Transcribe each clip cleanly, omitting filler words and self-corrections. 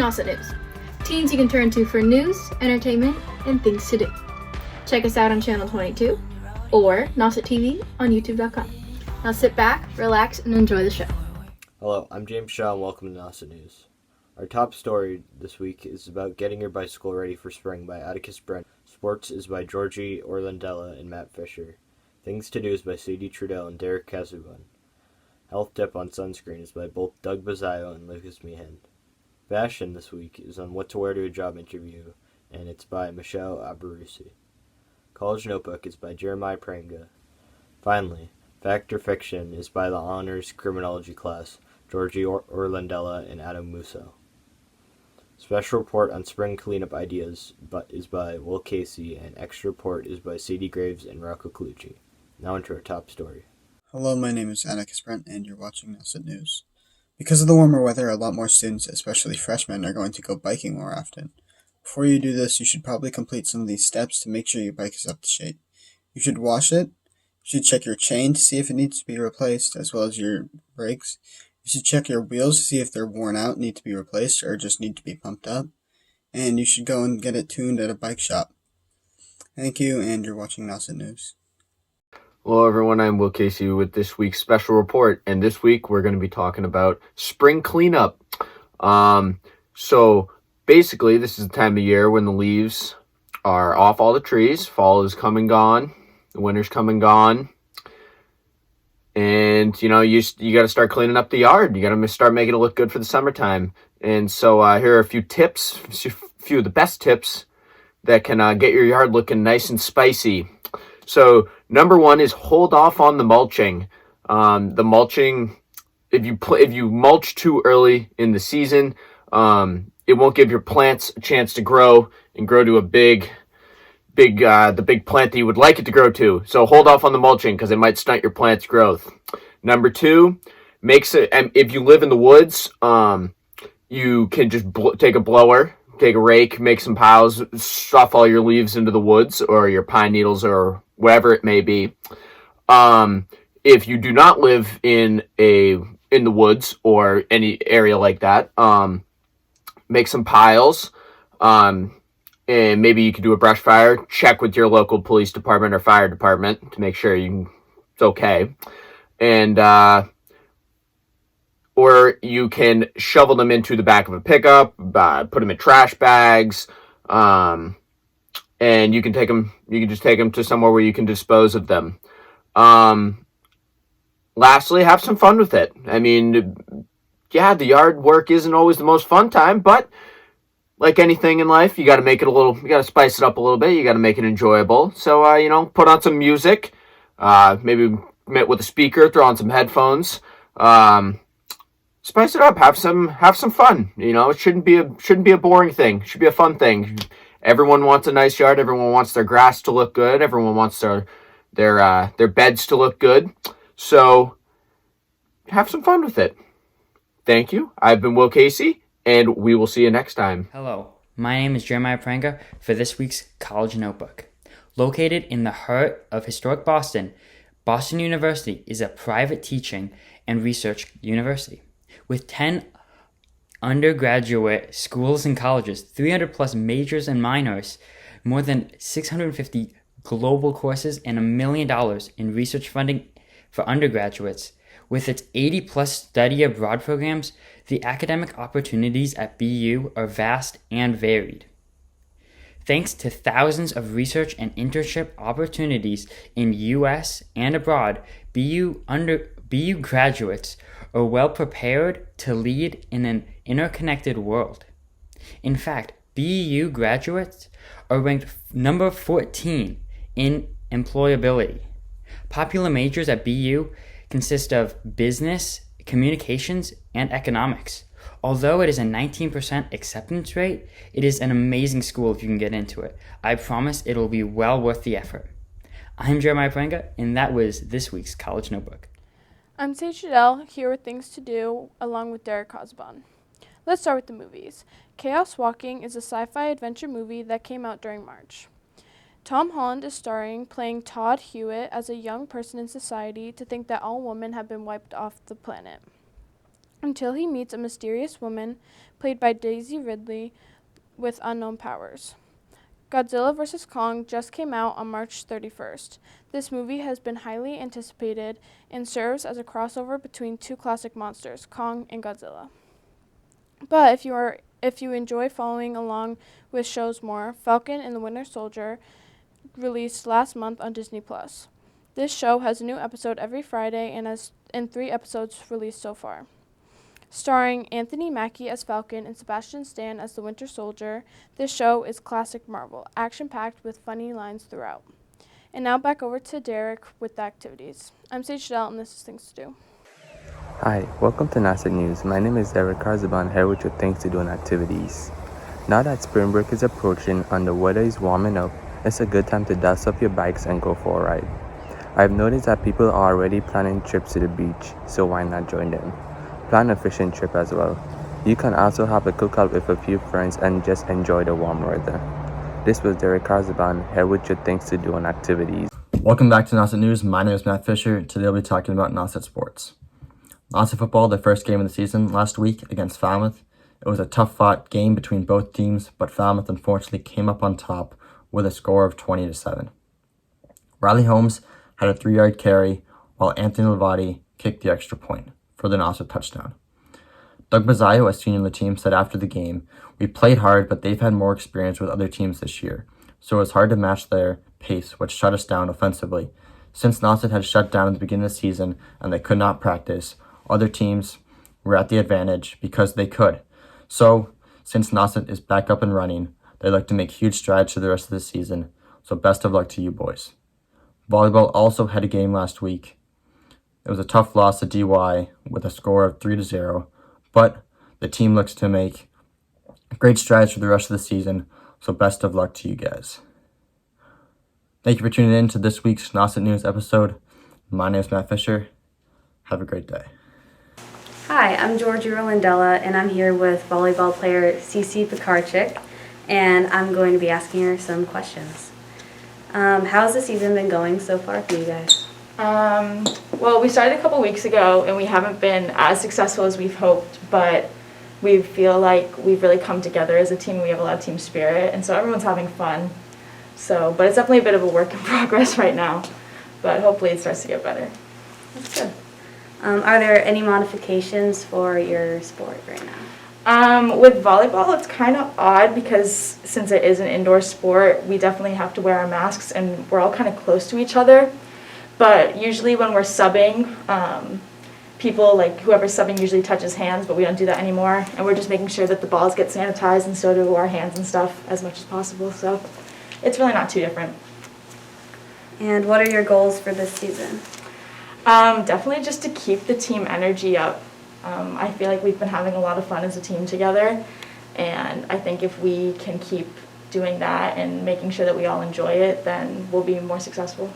Nauset News. Teens you can turn to for news, entertainment, and things to do. Check us out on Channel 22 or Nauset TV on YouTube.com. Now sit back, relax, and enjoy the show. Hello, I'm James Shaw and welcome to Nauset News. Our top story this week is about getting your bicycle ready for spring by Atticus Brent. Sports is by Georgie Orlandella and Matt Fisher. Things to Do is by Sadie Trudell and Derek Kazuban. Health Tip on Sunscreen is by both Doug Bazzaio and Lucas Meehan. Fashion this week is on What to Wear to a Job Interview, and it's by Michelle Abarusi. College Notebook is by Jeremiah Pranga. Finally, Fact or Fiction is by the Honors Criminology class, Georgie Orlandella and Adam Musso. Special Report on Spring Cleanup Ideas is by Will Casey, and Extra Report is by Sadie Graves and Rocco Colucci. Now into our top story. Hello, my name is Atticus Brent, and you're watching Nauset News. Because of the warmer weather, a lot more students, especially freshmen, are going to go biking more often. Before you do this, you should probably complete some of these steps to make sure your bike is up to shape. You should wash it. You should check your chain to see if it needs to be replaced, as well as your brakes. You should check your wheels to see if they're worn out, need to be replaced, or just need to be pumped up. And you should go and get it tuned at a bike shop. Thank you, and you're watching Nauset News. Hello everyone, I'm Will Casey with this week's special report, and this week we're going to be talking about spring cleanup. So basically this is the time of year when the leaves are off all the trees, fall is come and gone, the winter's come and gone, and you got to start cleaning up the yard. You got to start making it look good for the summertime. And so here are a few tips, a few of the best tips that can get your yard looking nice and spicy. So number one is hold off on the mulching. The mulching, if you mulch too early in the season, it won't give your plants a chance to grow and grow to a the big plant that you would like it to grow to. So hold off on the mulching because it might stunt your plant's growth. Number two, if you live in the woods, you can just take a blower, take a rake, make some piles, stuff all your leaves into the woods or your pine needles or wherever it may be. If you do not live in the woods or any area like that, make some piles, and maybe you could do a brush fire. Check with your local police department or fire department to make sure it's okay. And or you can shovel them into the back of a pickup, put them in trash bags, and you can just take them to somewhere where you can dispose of them. Lastly, have some fun with it. I mean, yeah, the yard work isn't always the most fun time, but like anything in life, you got to spice it up a little bit. You got to make it enjoyable. So, put on some music, maybe with a speaker, throw on some headphones, spice it up, have some fun. It shouldn't be a boring thing. It should be a fun thing. Everyone wants a nice yard. Everyone wants their grass to look good. Everyone wants their beds to look good. So have some fun with it. Thank you. I've been Will Casey, and we will see you next time. Hello, my name is Jeremiah Pranga for this week's College Notebook. Located in the heart of historic Boston, Boston University is a private teaching and research university. With 10 undergraduate schools and colleges, 300 plus majors and minors, more than 650 global courses, and $1 million in research funding for undergraduates. With its 80 plus study abroad programs, the academic opportunities at BU are vast and varied. Thanks to thousands of research and internship opportunities in US and abroad, BU graduates are well prepared to lead in an interconnected world. In fact, BU graduates are ranked number 14 in employability. Popular majors at BU consist of business, communications, and economics. Although it is a 19% acceptance rate, it is an amazing school if you can get into it. I promise it'll be well worth the effort. I'm Jeremiah Pranga, and that was this week's College Notebook. I'm Sage Shadell, here with Things to Do, along with Derek Cosbon. Let's start with the movies. Chaos Walking is a sci-fi adventure movie that came out during March. Tom Holland is starring, playing Todd Hewitt as a young person in society to think that all women have been wiped off the planet. until he meets a mysterious woman, played by Daisy Ridley, with unknown powers. Godzilla vs. Kong just came out on March 31st. This movie has been highly anticipated and serves as a crossover between two classic monsters, Kong and Godzilla. But if you enjoy following along with shows more, Falcon and the Winter Soldier released last month on Disney+. This show has a new episode every Friday and has 3 episodes released so far. Starring Anthony Mackie as Falcon and Sebastian Stan as the Winter Soldier, this show is classic Marvel, action-packed with funny lines throughout. And now back over to Derek with the activities. I'm Sage Dell, and this is Things to Do. Hi, welcome to Nauset News. My name is Derek Karzaban, here with your Things to Do and activities. Now that spring break is approaching and the weather is warming up, it's a good time to dust up your bikes and go for a ride. I've noticed that people are already planning trips to the beach, so why not join them? Plan a fishing trip as well. You can also have a cookout with a few friends and just enjoy the warm weather. This was Derek Karzaban, here with your Things to Do and activities. Welcome back to Nauset News. My name is Matt Fisher. Today we'll be talking about Nauset sports. Nauset football, the first game of the season last week against Falmouth. It was a tough-fought game between both teams, but Falmouth unfortunately came up on top with a score of 20-7. Riley Holmes had a 3-yard carry, while Anthony Lavati kicked the extra point for the Nauset touchdown. Doug Bazzaio, a senior on the team, said after the game, "We played hard, but they've had more experience with other teams this year, so it was hard to match their pace, which shut us down offensively. Since Nauset had shut down at the beginning of the season and they could not practice, other teams were at the advantage because they could. So, since Nauset is back up and running, they like to make huge strides for the rest of the season, so best of luck to you boys." Volleyball also had a game last week. It was a tough loss to DY with a score of 3-0, but the team looks to make great strides for the rest of the season, so best of luck to you guys. Thank you for tuning in to this week's Nauset News episode. My name is Matt Fisher. Have a great day. Hi, I'm Georgie Rolandella, and I'm here with volleyball player Cece Pekarczyk, and I'm going to be asking her some questions. How's the season been going so far for you guys? Well, we started a couple weeks ago, and we haven't been as successful as we've hoped, but we feel like we've really come together as a team. We have a lot of team spirit, and so everyone's having fun. But it's definitely a bit of a work in progress right now, but hopefully it starts to get better. That's good. Are there any modifications for your sport right now? With volleyball, it's kind of odd because since it is an indoor sport, we definitely have to wear our masks, and we're all kind of close to each other. But usually when we're subbing, people, like whoever's subbing usually touches hands, but we don't do that anymore. And we're just making sure that the balls get sanitized, and so do our hands and stuff as much as possible. So it's really not too different. And what are your goals for this season? Definitely just to keep the team energy up. I feel like we've been having a lot of fun as a team together, and I think if we can keep doing that and making sure that we all enjoy it, then we'll be more successful.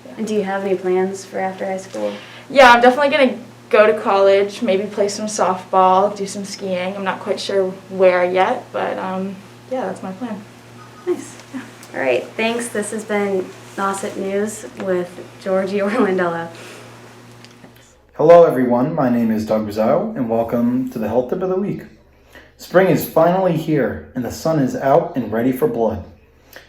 Yeah. And do you have any plans for after high school? Yeah, I'm definitely going to go to college, maybe play some softball, do some skiing. I'm not quite sure where yet, but yeah, that's my plan. Nice. Yeah. All right, thanks. This has been Nauset News with Georgie Orlandella. Hello everyone, my name is Doug Bazzaio, and welcome to the Health Tip of the Week. Spring is finally here, and the sun is out and ready for blood.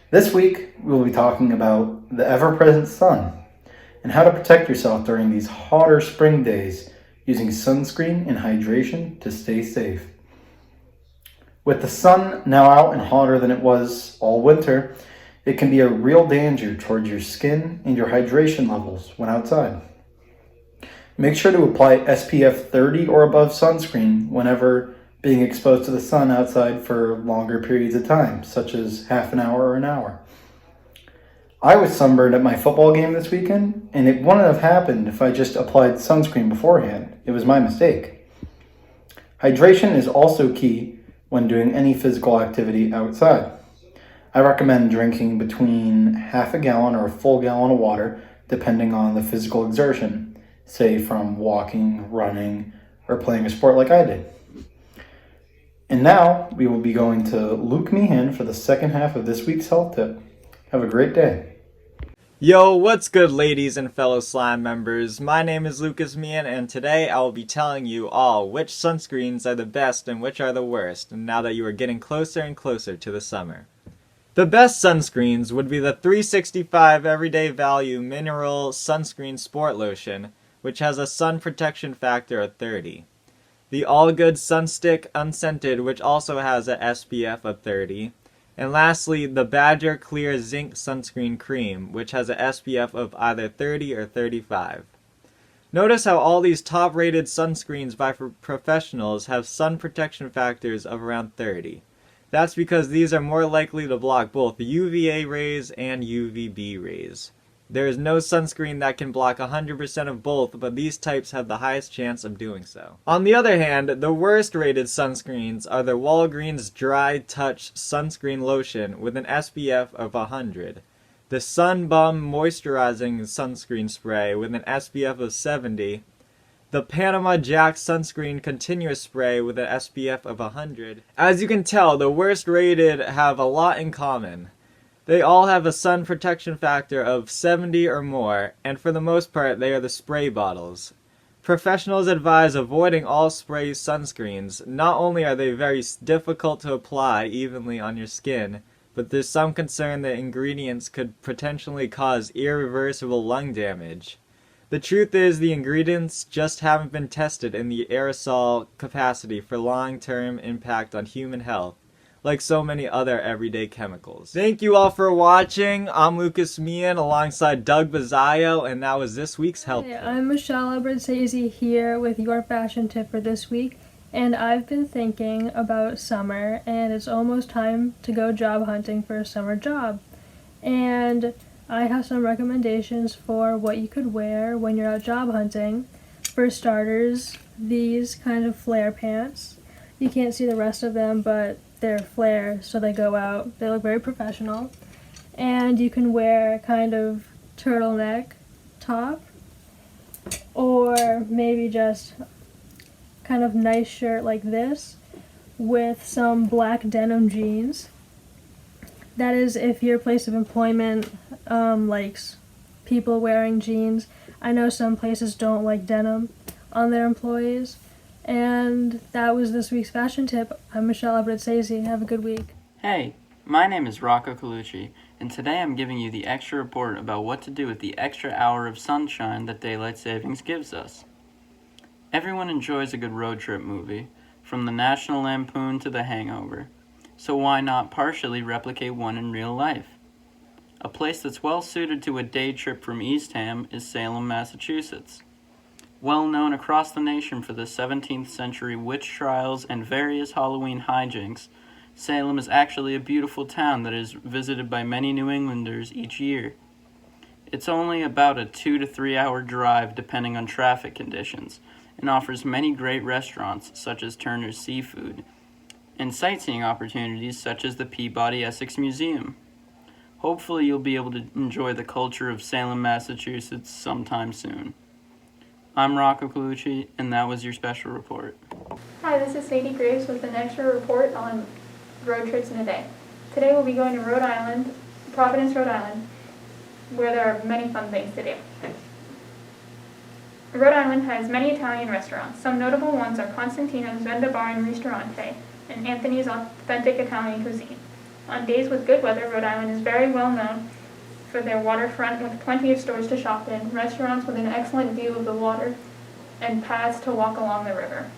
This week, we'll be talking about the ever-present sun, and how to protect yourself during these hotter spring days using sunscreen and hydration to stay safe. With the sun now out and hotter than it was all winter, it can be a real danger towards your skin and your hydration levels when outside. Make sure to apply SPF 30 or above sunscreen whenever being exposed to the sun outside for longer periods of time, such as half an hour or an hour. I was sunburned at my football game this weekend, and it wouldn't have happened if I just applied sunscreen beforehand. It was my mistake. Hydration is also key when doing any physical activity outside. I recommend drinking between half a gallon or a full gallon of water, depending on the physical exertion. Say from walking, running, or playing a sport like I did. And now we will be going to Luke Meehan for the second half of this week's health tip. Have a great day. Yo, what's good, ladies and fellow slime members? My name is Lucas Meehan, and today I will be telling you all which sunscreens are the best and which are the worst, now that you are getting closer and closer to the summer. The best sunscreens would be the 365 Everyday Value Mineral Sunscreen Sport Lotion, which has a sun protection factor of 30. The All Good Sunstick Unscented, which also has a SPF of 30. And lastly, the Badger Clear Zinc Sunscreen Cream, which has a SPF of either 30 or 35. Notice how all these top-rated sunscreens by professionals have sun protection factors of around 30. That's because these are more likely to block both UVA rays and UVB rays. There is no sunscreen that can block 100% of both, but these types have the highest chance of doing so. On the other hand, the worst rated sunscreens are the Walgreens Dry Touch Sunscreen Lotion with an SPF of 100, the Sun Bum Moisturizing Sunscreen Spray with an SPF of 70, the Panama Jack Sunscreen Continuous Spray with an SPF of 100. As you can tell, the worst rated have a lot in common. They all have a sun protection factor of 70 or more, and for the most part they are the spray bottles. Professionals advise avoiding all spray sunscreens. Not only are they very difficult to apply evenly on your skin, but there's some concern that ingredients could potentially cause irreversible lung damage. The truth is the ingredients just haven't been tested in the aerosol capacity for long-term impact on human health, like so many other everyday chemicals. Thank you all for watching. I'm Lucas Meehan alongside Doug Bazzaio, and that was this week's Health Tip. I'm Michelle Abruzzese here with your fashion tip for this week, and I've been thinking about summer, and it's almost time to go job hunting for a summer job. And I have some recommendations for what you could wear when you're out job hunting. For starters, these kind of flare pants. You can't see the rest of them, but they're flare, so they go out. They look very professional. And you can wear a kind of turtleneck top, or maybe just kind of nice shirt like this with some black denim jeans. That is if your place of employment likes people wearing jeans. I know some places don't like denim on their employees. And that was this week's fashion tip. I'm Michelle Abruzzese. Have a good week. Hey, my name is Rocco Colucci, and today I'm giving you the extra report about what to do with the extra hour of sunshine that daylight savings gives us. Everyone enjoys a good road trip movie, from the National Lampoon to The Hangover, so why not partially replicate one in real life? A place that's well suited to a day trip from Eastham is Salem, Massachusetts. Well known across the nation for the 17th century witch trials and various Halloween hijinks, Salem is actually a beautiful town that is visited by many New Englanders each year. It's only about a 2 to 3 hour drive depending on traffic conditions, and offers many great restaurants such as Turner's Seafood, and sightseeing opportunities such as the Peabody Essex Museum. Hopefully you'll be able to enjoy the culture of Salem, Massachusetts sometime soon. I'm Rocco Colucci, and that was your special report. Hi, this is Sadie Graves with an extra report on road trips in a day. Today we'll be going to Rhode Island, Providence, Rhode Island, where there are many fun things to do. Rhode Island has many Italian restaurants. Some notable ones are Constantino's Venda Bar and Ristorante and Anthony's Authentic Italian Cuisine. On days with good weather, Rhode Island is very well known for their waterfront with plenty of stores to shop in, restaurants with an excellent view of the water, and paths to walk along the river.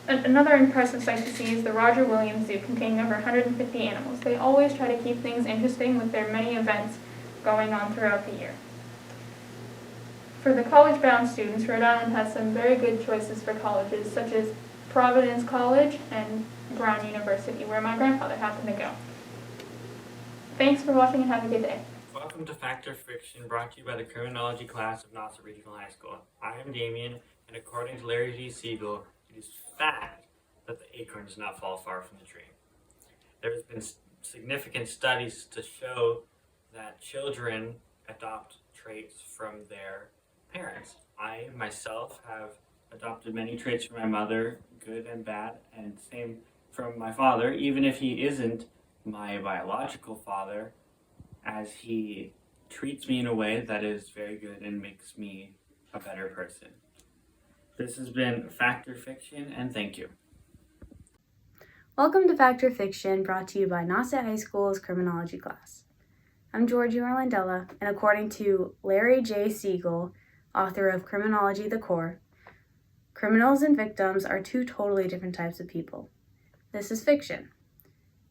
Another impressive sight to see is the Roger Williams Zoo, containing over 150 animals. They always try to keep things interesting with their many events going on throughout the year. For the college-bound students, Rhode Island has some very good choices for colleges, such as Providence College and Brown University, where my grandfather happened to go. Thanks for watching and have a good day. Welcome to Fact or Fiction, brought to you by the Criminology class of Nauset Regional High School. I am Damien, and according to Larry G. Siegel, it is fact that the acorn does not fall far from the tree. There has been significant studies to show that children adopt traits from their parents. I myself have adopted many traits from my mother, good and bad, and same from my father, even if he isn't my biological father. as he treats me in a way that is very good and makes me a better person. This has been Fact or Fiction, and thank you. Welcome to Fact or Fiction, brought to you by Nauset High School's criminology class. I'm Georgie Orlandella, and according to Larry J. Siegel, author of Criminology: The Core, criminals and victims are two totally different types of people. This is fiction.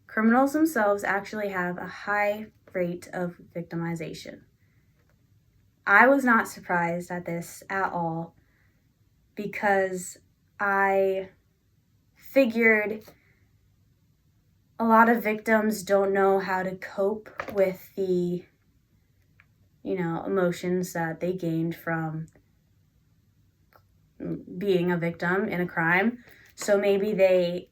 Criminals themselves actually have a high rate of victimization. I was not surprised at this at all because I figured a lot of victims don't know how to cope with the, emotions that they gained from being a victim in a crime. So maybe they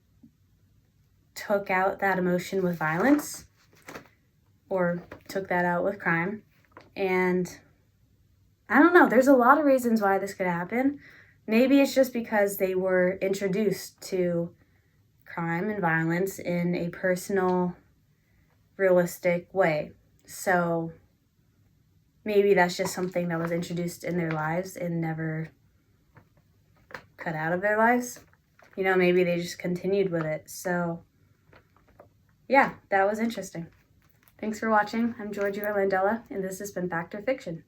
took out that emotion with violence or took that out with crime. And I don't know, there's a lot of reasons why this could happen. Maybe it's just because they were introduced to crime and violence in a personal, realistic way. So maybe that's just something that was introduced in their lives and never cut out of their lives. Maybe they just continued with it. So yeah, that was interesting. Thanks for watching. I'm Georgie Orlandella, and this has been Fact or Fiction.